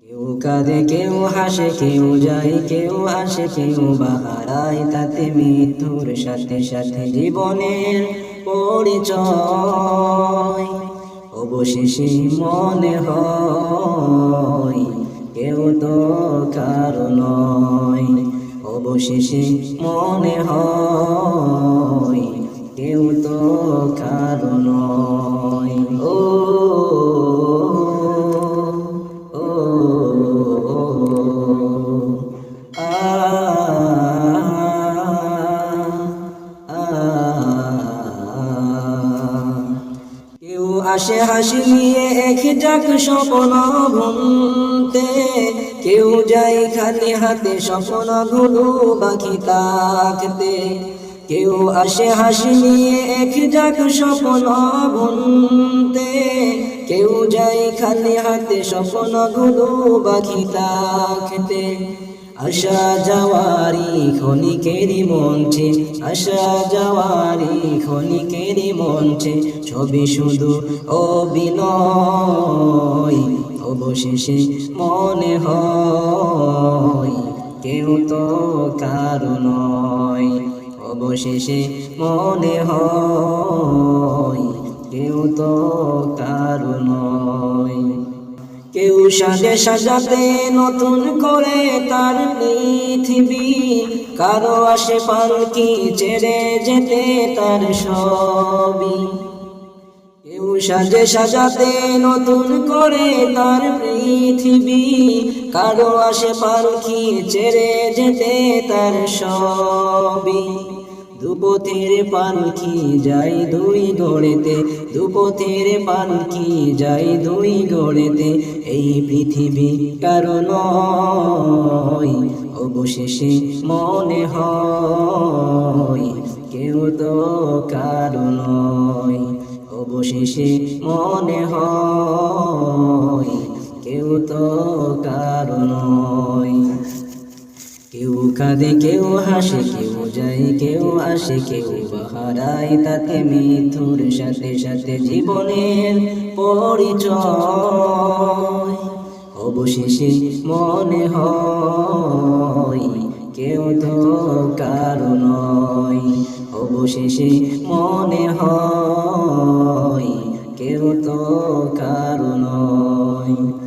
কেউ কাঁদে কেউ হাসে কেউ যায় কেউ আসে কেউ বাহারায় তাতে মৃত্যুর সাথে সাথে জীবনের পরিচয় অবশেষে মনে হয় কেউ তো কারো নয়। অবশেষে মনে হয় কেউ তো কারো নয়। ও ও আ কেউ আসে হাসি নিয়ে এক যাক স্বপ্ন ভুলতে, কেউ যায় খালি হাতে স্বপ্নগুলো বাকি থাকতে। কেউ আসে হাসি নিয়ে এক যাক স্বপ্ন ভুলতে, কেউ যায় খালি হাতে স্বপ্নগুলো বাকি থাকতে। আসা যাওয়ারি ক্ষণিকেরই মঞ্চে, আসা যাওয়ারি ক্ষণিকেরই মঞ্চে ছবি শুধু অভিনয়। অবশেষে মনে হয় কেউ তো কারো নয়। অবশেষে মনে হয় কেউ তো কারো নয়। কেউ সাজে সাজাতে নতুন করে তার পৃথিবী, কারো আসে পালকি ছেড়ে যেতে তার সবই। কেউ সাজে সাজাতে নতুন করে তার পৃথিবী, কারো আসে পালকি ছেড়ে যেতে তার সবই। দুপথের পালকি যায় দুই গড়েতে, দুপথের পালকি যায় দুই গড়েতে, এই পৃথিবী কারো নয়। অবশেষে মনে হয় কেউ তো কারো নয়। অবশেষে মনে হয় কেউ তো কারো নয়। কেউ কাঁদে কেউ হাসে কেউ যায় কেউ আসে কেউ বাহারায় তাতে মৃত্যুর সাথে সাথে জীবনের পরিচয়। অবশেষে মনে হয় কেউ তো কারো নয়। অবশেষে